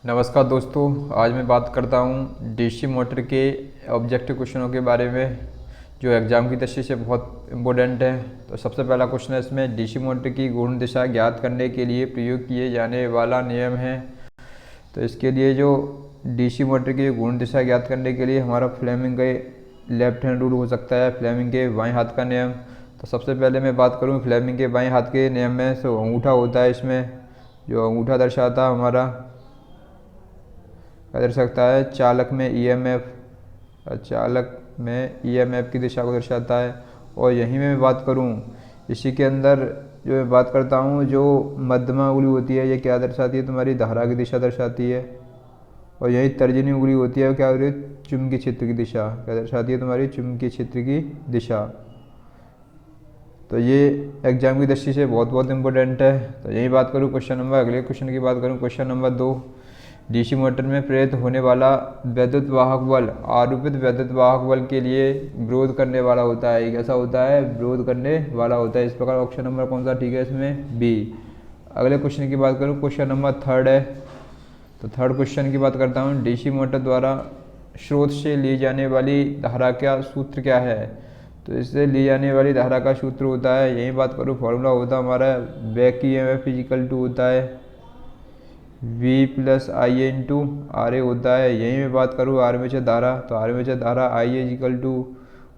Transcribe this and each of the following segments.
नमस्कार दोस्तों, आज मैं बात करता हूँ डीसी मोटर के ऑब्जेक्टिव क्वेश्चनों के बारे में जो एग्ज़ाम की दृष्टि से बहुत इम्पोर्टेंट है। तो सबसे पहला क्वेश्चन है इसमें, डीसी मोटर की घूर्ण दिशा ज्ञात करने के लिए प्रयोग किए जाने वाला नियम है। तो इसके लिए जो डीसी मोटर की घूर्ण दिशा ज्ञात करने के लिए हमारा फ्लेमिंग के लेफ्ट हैंड रूल हो सकता है, फ्लेमिंग के बाएँ हाथ का नियम। तो सबसे पहले मैं बात करूँ फ्लेमिंग के बाएँ हाथ के नियम में, तो अंगूठा होता है इसमें, जो अंगूठा दर्शाता हमारा क्या दर्शा सकता है, चालक में ईएमएफ, चालक में ईएमएफ की दिशा को दर्शाता है। और यहीं मैं बात करूं इसी के अंदर जो मैं बात करता हूं, जो मध्यमा उंगली होती है ये क्या दर्शाती है, तुम्हारी धारा की दिशा दर्शाती है। और यही तर्जनी उंगली होती है, क्या हो रही है, चुंबकीय क्षेत्र की दिशा, क्या दर्शाती है, तुम्हारी चुंबकीय क्षेत्र की दिशा। तो ये एग्जाम की दृष्टि से बहुत इंपॉर्टेंट है। तो यही बात करूँ क्वेश्चन नंबर, अगले क्वेश्चन की बात करूँ, क्वेश्चन नंबर 2, डीसी मोटर में प्रेरित होने वाला वैद्युत वाहक बल आरोपित वैद्युत वाहक बल के लिए विरोध करने वाला होता है। कैसा होता है, विरोध करने वाला होता है। इस प्रकार ऑप्शन नंबर कौन सा ठीक है इसमें, बी। अगले क्वेश्चन की बात करूँ, क्वेश्चन नंबर 3 है। तो थर्ड क्वेश्चन की बात करता हूँ, डीसी मोटर द्वारा स्रोत से ली जाने वाली धारा का सूत्र क्या है। तो इससे ली जाने वाली धारा का सूत्र होता है, यही बात करूँ फॉर्मूला होता है हमारा बैक ईएमएफ इक्वल टू होता है V + IA इंटू RA होता है। यहीं मैं बात करूँ आर्मेचर धारा, तो आर्मेचर धारा IA इक्वल टू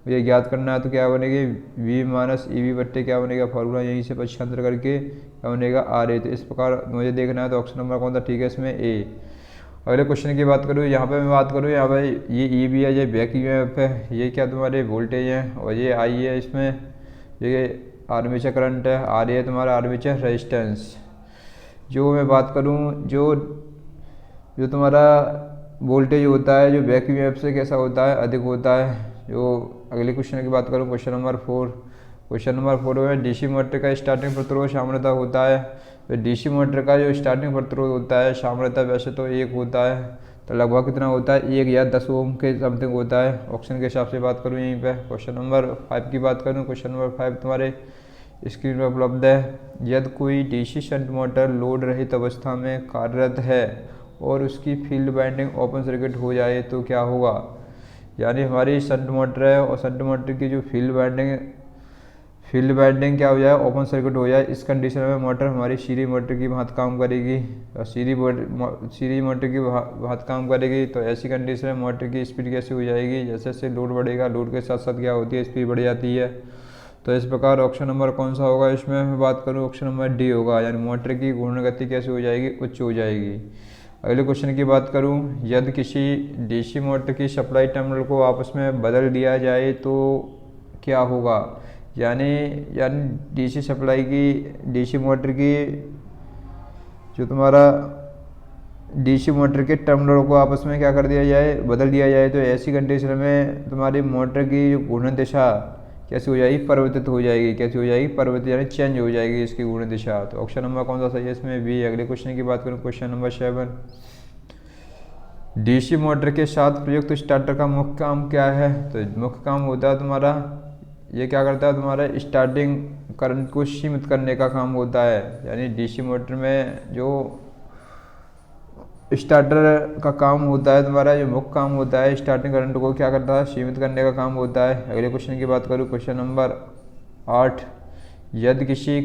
मुझे ज्ञात करना है, तो क्या बनेगी V - EB बट्टे क्या बनेगा, फॉर्मूला यहीं से पक्षांतर करके क्या बनेगा RA। तो इस प्रकार मुझे देखना है, तो ऑप्शन नंबर कौन सा ठीक है इसमें, ए। अगले क्वेश्चन की बात करूँ, यहाँ पे मैं बात करूँ, यहाँ पे ये EB है, ये बैक ईएमएफ है, ये क्या तुम्हारे वोल्टेज है, और ये I है इसमें, ये आर्मेचर करंट है, RA है तुम्हारा आर्मेचर रेजिस्टेंस। जो मैं बात करूं, जो तुम्हारा वोल्टेज होता है जो बैक ईएमएफ से कैसा होता है, अधिक होता है। जो अगले क्वेश्चन की बात करूं, क्वेश्चन नंबर 4, क्वेश्चन नंबर 4 में डीसी मोटर का स्टार्टिंग प्रतिरोध सामान्यतः होता है। तो डीसी मोटर का जो स्टार्टिंग प्रतिरोध होता है सामान्यतः वैसे तो 1 होता है, तो लगभग कितना होता है, 1 या 10 ओम के समथिंग होता है। ऑप्शन के हिसाब से बात करूँ यहीं पे। क्वेश्चन नंबर 5 की बात करूँ, क्वेश्चन नंबर 5 तुम्हारे स्क्रीन पर उपलब्ध है। यदि कोई डीसी शंट मोटर लोड रहित अवस्था में कार्यरत है और उसकी फील्ड वाइंडिंग ओपन सर्किट हो जाए तो क्या होगा। यानी हमारी शंट मोटर है और शंट मोटर की जो फील्ड वाइंडिंग क्या हो जाए, ओपन सर्किट हो जाए। इस कंडीशन में मोटर हमारी सीरीज मोटर की भांति काम करेगी, और सीरीज मोटर की भांति काम करेगी। तो ऐसी कंडीशन में मोटर की स्पीड कैसे हो जाएगी, जैसे जैसे लोड बढ़ेगा, लोड के साथ साथ क्या होती है, स्पीड बढ़ जाती है। तो इस प्रकार ऑप्शन नंबर कौन सा होगा इसमें मैं बात करूँ, ऑप्शन नंबर डी होगा, यानी मोटर की घूर्ण गति कैसे हो जाएगी, उच्च हो जाएगी। अगले क्वेश्चन की बात करूँ, यदि किसी डीसी मोटर की सप्लाई टर्मिनल को आपस में बदल दिया जाए तो क्या होगा। यानी डीसी सप्लाई की, डीसी मोटर की जो तुम्हारा डीसी मोटर के टर्मिनलों को आपस में क्या कर दिया जाए, बदल दिया जाए। तो ऐसी कंडीशन में तुम्हारी मोटर की जो घूर्ण दिशा कैसे हो जाएगी, परिवर्तित हो जाएगी। कैसे हो जाएगी, परिवर्तित, यानी चेंज हो जाएगी इसकी घूर्ण दिशा। तो ऑप्शन नंबर कौन सा सही है इसमें, बी। अगले क्वेश्चन की बात करूँ, क्वेश्चन नंबर 7, डीसी मोटर के साथ प्रयुक्त स्टार्टर का मुख्य काम क्या है। तो मुख्य काम होता है तुम्हारा, ये क्या करता है, तुम्हारा स्टार्टिंग करंट को सीमित करने का काम होता है। यानी डीसी मोटर में जो स्टार्टर का काम होता है तुम्हारा, जो मुख्य काम होता है स्टार्टिंग करंट को क्या करता है, सीमित करने का काम होता है। अगले क्वेश्चन की बात करूँ, क्वेश्चन नंबर 8, यदि किसी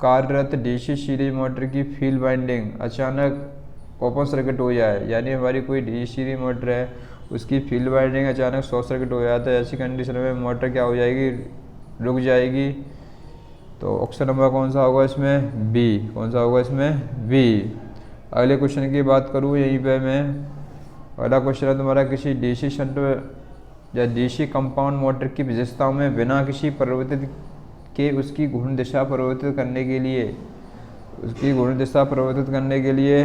कार्यरत डीसी सीरीज मोटर की फील्ड वाइंडिंग अचानक ओपन सर्किट हो जाए, यानी हमारी कोई डीसी सीरीज मोटर है उसकी फील्ड वाइंडिंग अचानक शॉर्ट सर्किट हो जाता है, ऐसी कंडीशन में मोटर क्या हो जाएगी, रुक जाएगी। तो ऑप्शन नंबर कौन सा होगा इसमें, बी। कौन सा होगा इसमें, बी। अगले क्वेश्चन की बात करूँ यहीं पे मैं, अगला क्वेश्चन है तुम्हारा, किसी डीसी शंट या डीसी कंपाउंड मोटर की विशेषताओं में बिना किसी परिवर्तित के उसकी घूर्ण दिशा परिवर्तित करने के लिए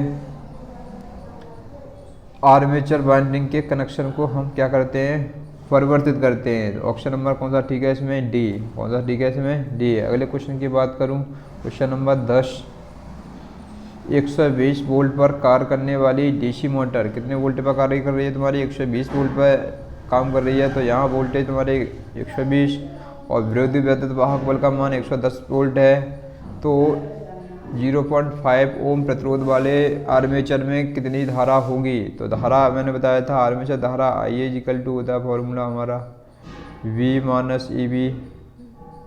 आर्मेचर वाइंडिंग के कनेक्शन को हम क्या करते हैं, परिवर्तित करते हैं। तो ऑप्शन नंबर कौन सा ठीक है इसमें, डी। कौन सा ठीक है इसमें, डी। अगले क्वेश्चन की बात करूँ, क्वेश्चन नंबर 10, 120 वोल्ट पर कार्य करने वाली डीसी मोटर कितने वोल्ट पर कार्य कर रही है, तुम्हारी 120 वोल्ट पर काम कर रही है। तो यहाँ वोल्टेज तुम्हारे 120 और विरोधी वैद्युत वाहक बल का मान 110 वोल्ट है। तो 0.5 ओम प्रतिरोध वाले आर्मेचर में कितनी धारा होगी। तो धारा मैंने बताया था, आर्मेचर धारा IA = होता है फॉर्मूला हमारा V - EB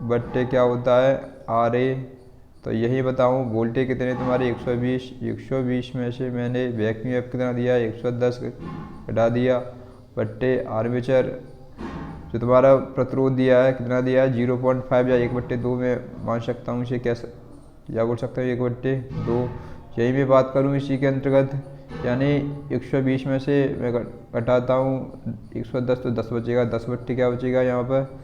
बट्टे क्या होता है RA। तो यही बताऊं वोल्टेज कितने तुम्हारे 120 में से मैंने वैक्यूम एफ कितना दिया 110 घटा दिया बट्टे आर्मेचर जो तुम्हारा प्रतिरोध दिया है कितना दिया है 0.5 या 1/2 में मान सकता हूँ इसे, कैसे या बोल सकता हूँ 1/2। यही मैं बात करूँ इसी के अंतर्गत, यानी 120 में से मैं घटाता हूँ 110 तो 10 बचेगा, 10 बट्टे क्या बचेगा यहाँ पर,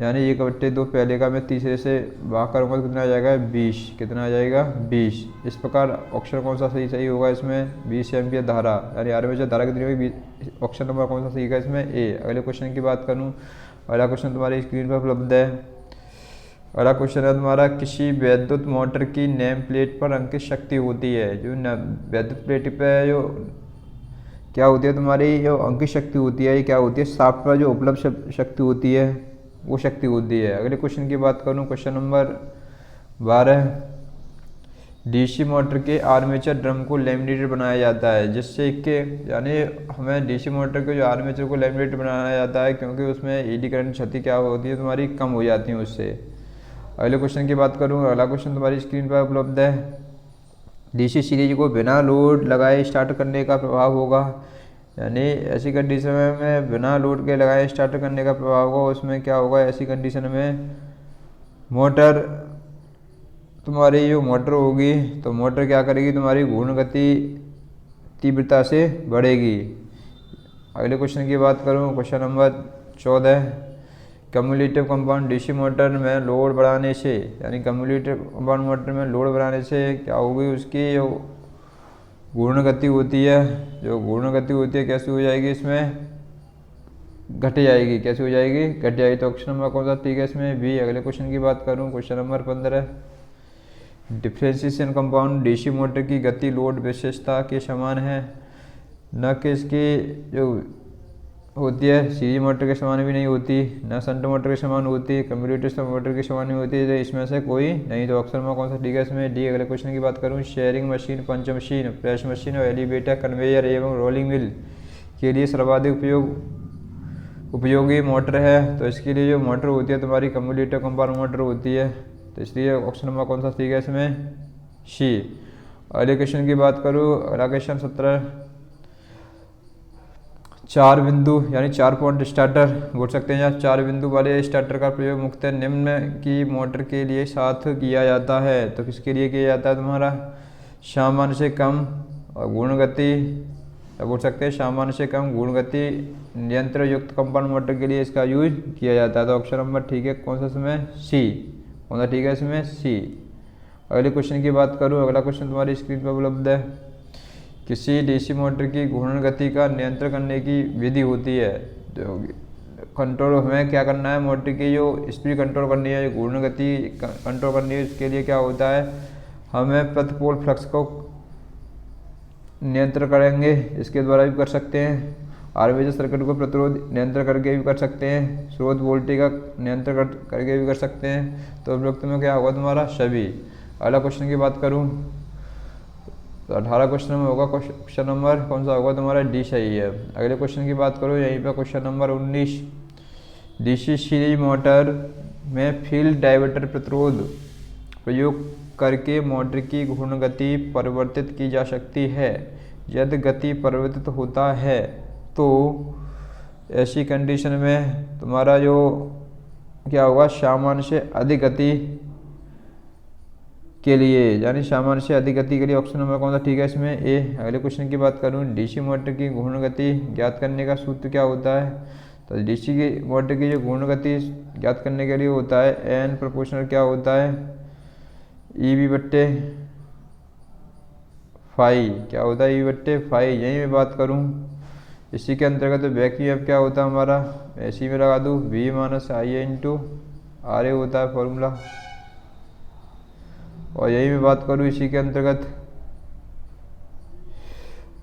यानी 1/2 पहले का मैं तीसरे से भाग करूँगा तो कितना आ जाएगा 20, कितना आ जाएगा 20। इस प्रकार ऑप्शन कौन सा सही होगा इसमें 20 एम्पियर धारा, यानी आर्मेचर धारा कितनी होगी, ऑप्शन नंबर कौन सा सही है इसमें ए। अगले क्वेश्चन की बात करूँ, अगला क्वेश्चन तुम्हारी स्क्रीन पर उपलब्ध है। अगला क्वेश्चन है तुम्हारा, किसी वैद्युत मोटर की नेम प्लेट पर अंकित शक्ति होती है। जो वैद्युत प्लेट पर जो क्या होती है तुम्हारी जो अंकित शक्ति होती है, ये क्या होती है, शाफ्ट पर जो उपलब्ध शक्ति होती है वो शक्ति होती है। अगले क्वेश्चन की बात करूं, क्वेश्चन नंबर 12, डीसी मोटर के आर्मेचर ड्रम को लैमिनेटेड बनाया जाता है जिससे कि, यानी हमें डीसी मोटर के जो आर्मेचर को लैमिनेटेड बनाया जाता है क्योंकि उसमें एडी करंट क्षति क्या होती है तुम्हारी कम हो जाती है उससे। अगले क्वेश्चन की बात करूँ, अगला क्वेश्चन तुम्हारी स्क्रीन पर उपलब्ध है। डीसी सीरीज को बिना लोड लगाए स्टार्ट करने का प्रभाव होगा, यानी ऐसी कंडीशन में बिना लोड के लगाए स्टार्ट करने का प्रभाव होगा। उसमें क्या होगा, ऐसी कंडीशन में मोटर तुम्हारी जो मोटर होगी तो मोटर क्या करेगी, तुम्हारी घूर्ण गति तीव्रता से बढ़ेगी। अगले क्वेश्चन की बात करूं, question number 14, cumulative compound DC motor में लोड बढ़ाने से, यानी कम्युलेटिव कंपाउंड मोटर में लोड बढ़ाने से क्या होगी, उसकी जो घूर्ण गति होती है, जो घूर्ण गति होती है कैसी हो जाएगी, इसमें घट जाएगी। कैसी हो जाएगी, घट जाएगी। तो ऑप्शन नंबर कौन सा ठीक है इसमें बी। अगले क्वेश्चन की बात करूं, question number 15, differentiation compound DC motor की गति लोड विशेषता के समान है, न कि इसकी जो होती है सीरीज मोटर के समान भी नहीं होती, न शंट मोटर के समान होती, कम्युलेटिव मोटर के समान नहीं होती, तो इसमें से कोई नहीं। तो ऑप्शन में कौन सा ठीक है इसमें डी। अगले क्वेश्चन की बात करूं, शेयरिंग मशीन, पंच मशीन, प्रेस मशीन और एलिवेटर, कन्वेयर एवं रोलिंग मिल के लिए सर्वाधिक उपयोगी मोटर है। तो इसके लिए जो मोटर होती है तुम्हारी कम्युलेटिव कंपाउंड मोटर होती है, तो इसलिए ऑप्शन नंबर कौन सा ठीक है इसमें सी। अगले क्वेश्चन की बात करूँ, अगला क्वेश्चन 17, 4 बिंदु यानी 4 पॉइंट स्टार्टर बोल सकते हैं, या 4 बिंदु वाले स्टार्टर का प्रयोग मुख्यतः निम्न की मोटर के लिए साथ किया जाता है। तो किसके लिए किया जाता है, तुम्हारा सामान्य से कम और गुण गति, बोल सकते हैं सामान्य से कम गुण गति नियंत्रण युक्त कंपाउंड मोटर के लिए इसका यूज किया जाता है। तो ऑप्शन नंबर ठीक है कौन सा इसमें सी। कौन सा ठीक है इसमें सी। अगले क्वेश्चन की बात करूँ, अगला क्वेश्चन तुम्हारी स्क्रीन पर उपलब्ध है। किसी डीसी मोटर की घूर्णन गति का नियंत्रण करने की विधि होती है। तो कंट्रोल हमें क्या करना है, मोटर की जो स्पीड कंट्रोल करनी है, घूर्णन गति कंट्रोल करनी है, उसके लिए क्या होता है, हमें प्रति पोल फ्लक्स को नियंत्रण करेंगे, इसके द्वारा भी कर सकते हैं। आर्मेचर सर्किट को प्रतिरोध नियंत्रण करके भी कर सकते हैं, स्रोत वोल्टेज का नियंत्रण करके भी कर सकते हैं। तो उपयुक्त में क्या होगा तुम्हारा सभी। अगला क्वेश्चन की बात करूँ तो 18 क्वेश्चन में होगा, क्वेश्चन नंबर कौन सा होगा तुम्हारा डी सही है। अगले क्वेश्चन की बात करो, यहीं पर question number 19, DC series motor में फील्ड डाइवर्टर प्रतिरोध प्रयोग करके मोटर की घूर्ण गति परिवर्तित की जा सकती है। यदि गति परिवर्तित होता है तो ऐसी कंडीशन में तुम्हारा जो क्या होगा, सामान्य से अधिक गति के लिए, यानी सामान्य से अधिक गति के लिए ऑप्शन नंबर कौन सा ठीक है इसमें ए। अगले क्वेश्चन की बात करूं, डीसी मोटर की घूर्ण गति ज्ञात करने का सूत्र क्या होता है। तो डीसी की मोटर की जो घूर्ण गति ज्ञात करने के लिए होता है एन प्रोपोर्शनल क्या होता है EB/φ, क्या होता है EB/φ। यही मैं बात करूं इसी के अंतर्गत वैक्यूम एफ क्या होता है हमारा, इसी में लगा दूँ V - IA × RA होता है फॉर्मूला। और यही मैं बात करूँ इसी के अंतर्गत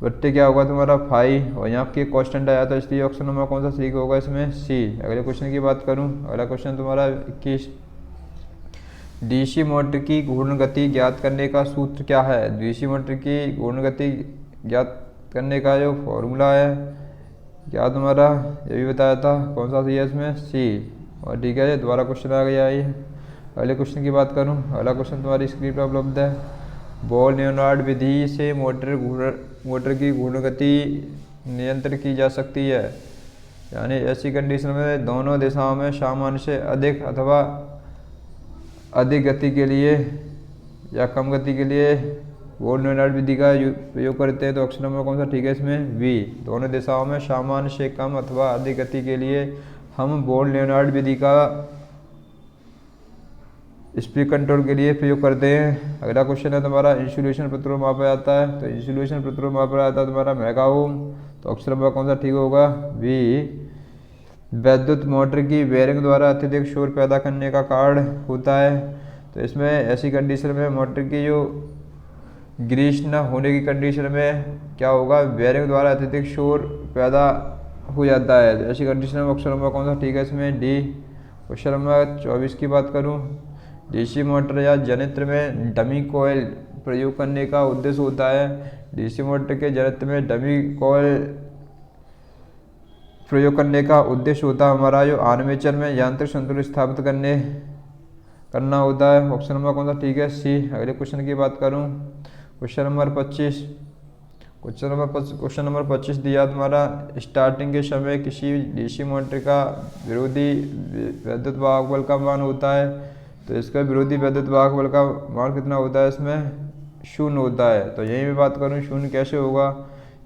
बट्टे क्या होगा तुम्हारा फाई, और यहाँ के कांस्टेंट आया था, इसलिए ऑप्शन नंबर कौन सा सही होगा इसमें सी। अगले क्वेश्चन की बात करूँ, अगला क्वेश्चन तुम्हारा 21, डीसी मोटर की घूर्ण गति ज्ञात करने का सूत्र क्या है? डीसी मोटर की घूर्ण गति ज्ञात करने का जो फॉर्मूला है क्या तुम्हारा, ये भी बताया था, कौन सा सी है इसमें? सी। और ठीक है, दोबारा क्वेश्चन आ गया ये। अगले क्वेश्चन की बात करूं, अगला क्वेश्चन तुम्हारी स्क्रीन पर उपलब्ध है। बॉल न्यूनार्ड विधि से मोटर की घूर्ण गति नियंत्रित की जा सकती है, यानी ऐसी कंडीशन में दोनों दिशाओं में सामान्य से अधिक अथवा अधिक गति के लिए या कम गति के लिए बॉल न्यूनार्ड विधि का प्रयोग करते हैं। तो ऑप्शन नंबर कौन सा ठीक है इसमें? बी। दोनों दिशाओं में सामान्य से कम अथवा अधिक गति के लिए हम बॉल न्यूनार्ड विधि का स्पीड कंट्रोल के लिए प्रयोग करते हैं। अगला क्वेश्चन है तुम्हारा इंसुलेशन प्रतिरोध मापा जाता है, तो इंसुलेशन प्रतिरोध मापा जाता है तुम्हारा मेगा ओम। तो ऑप्शन नंबर कौन सा ठीक होगा? बी। विद्युत मोटर की बेयरिंग द्वारा अत्यधिक शोर पैदा करने का कारण होता है, तो इसमें ऐसी कंडीशन में मोटर की जो ग्रीस न होने की कंडीशन में क्या होगा? बेयरिंग द्वारा अत्यधिक शोर पैदा हो जाता है। तो ऐसी कंडीशन में ऑप्शन नंबर कौन सा ठीक है इसमें? डी। क्वेश्चन नंबर 24 की बात करूं, डीसी मोटर या जनयंत्र में डमी कॉइल प्रयोग करने का उद्देश्य होता है। डीसी मोटर के जनयंत्र में डमी कॉइल प्रयोग करने का उद्देश्य होता है हमारा जो आर्मेचर में यांत्रिक संतुलन स्थापित करना होता है। ऑप्शन नंबर कौन सा ठीक है? सी। अगले क्वेश्चन की बात करूं, क्वेश्चन नंबर 25। क्वेश्चन नंबर 25 दिया तुम्हारा, स्टार्टिंग के समय किसी डीसी मोटर का विरोधी विद्युत वाहक बल का मान होता है, तो इसका विरोधी विद्युत वाहक बल का मान कितना होता है? इसमें 0 होता है। तो यहीं मैं बात करूं 0 कैसे होगा,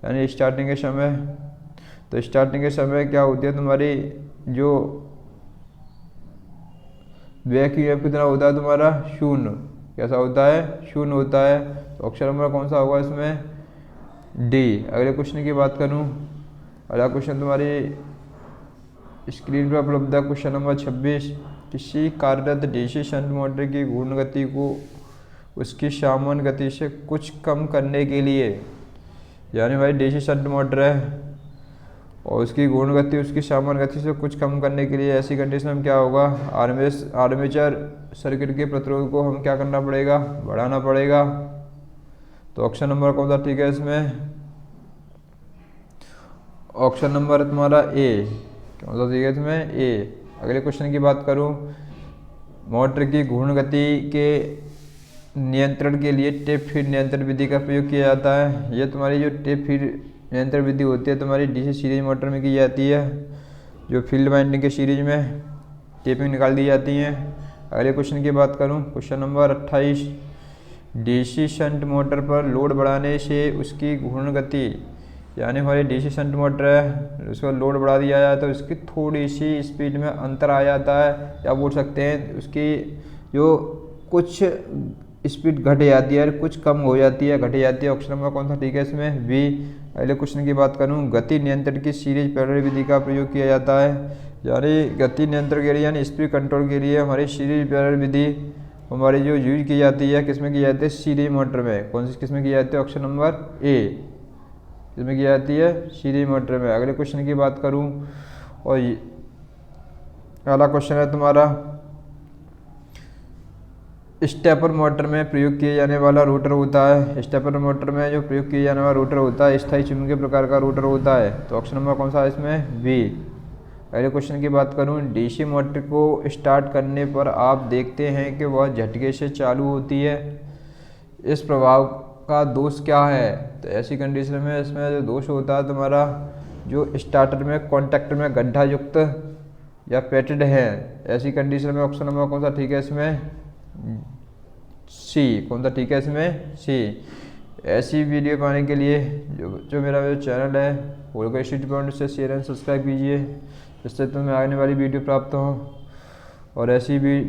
यानी स्टार्टिंग के समय, तो स्टार्टिंग के समय क्या होती है तुम्हारी जो बैक ईएमएफ कितना होता है तुम्हारा? 0। कैसा होता है? 0 होता है। तो ऑप्शन नंबर कौन सा होगा इसमें? डी। अगले क्वेश्चन की बात करूं, अगला क्वेश्चन तुम्हारी स्क्रीन पर उपलब्ध है। Question number 26। किसी कार्यरत डीसी शंट मोटर की घूर्ण गति को उसकी सामान्य गति से कुछ कम करने के लिए, यानी भाई डीसी शंट मोटर है और उसकी घूर्ण गति उसकी सामान्य गति से कुछ कम करने के लिए ऐसी कंडीशन में क्या होगा? आर्मेचर सर्किट के प्रतिरोध को हम क्या करना पड़ेगा? बढ़ाना पड़ेगा। तो ऑप्शन नंबर कौन सा ठीक है इसमें? ऑप्शन नंबर तुम्हारा ए। कौन सा ठीक है इसमें? ए। अगले क्वेश्चन की बात करूं, मोटर की घूर्ण गति के नियंत्रण के लिए टेप फीड नियंत्रण विधि का प्रयोग किया जाता है। यह तुम्हारी जो टेप फीड नियंत्रण विधि होती है तुम्हारी डीसी सीरीज मोटर में की जाती है, जो फील्ड वाइंडिंग के सीरीज में टेपिंग निकाल दी जाती हैं। अगले क्वेश्चन की बात करूं, question number 28। DC shunt motor पर लोड बढ़ाने से उसकी घूर्ण गति, यानी हमारी डीसी शंट मोटर है उसका लोड बढ़ा दिया जाए तो उसकी थोड़ी सी स्पीड में अंतर आ जाता है, या बोल सकते हैं उसकी जो कुछ स्पीड घट जाती है, कुछ कम हो जाती है, घट जाती है। ऑप्शन नंबर कौन सा ठीक है इसमें? बी। अगले क्वेश्चन की बात करूं, गति नियंत्रण की सीरीज पैरेलल विधि का प्रयोग किया जाता है, यानी गति नियंत्रण के लिए यानी स्पीड कंट्रोल के लिए हमारी सीरीज पैरेलल विधि हमारी जो यूज की जाती है, किसमें की जाती है? सीरीज मोटर में। कौन सी किसमें की जाती है? ऑप्शन नंबर ए, किसमें की जाती है? सीरीज मोटर में। अगले क्वेश्चन की बात करूं, और अगला क्वेश्चन है तुम्हारा, स्टेपर मोटर में प्रयोग किए जाने वाला रोटर होता है। स्टेपर मोटर में जो प्रयोग किया जाने वाला रोटर होता है स्थायी चुंबकीय प्रकार का रोटर होता है। तो ऑप्शन नंबर कौन सा है इसमें? बी। अगले क्वेश्चन की बात करूं, डीसी मोटर को स्टार्ट करने पर आप देखते हैं कि वह झटके से चालू होती है, इस प्रभाव का दोष क्या है? तो ऐसी कंडीशन में इसमें जो दोष होता है तुम्हारा जो स्टार्टर में कॉन्टैक्ट में गड्ढा युक्त या पेटेड है, ऐसी कंडीशन में ऑप्शन नंबर कौन सा ठीक है इसमें? सी। कौन सा ठीक है इसमें? सी। ऐसी वीडियो पाने के लिए जो मेरा जो चैनल है होलकर स्ट्रीट पॉइंट से शेयर एंड सब्सक्राइब कीजिए, जिससे तुम्हें आने वाली वीडियो प्राप्त हो। और ऐसी भी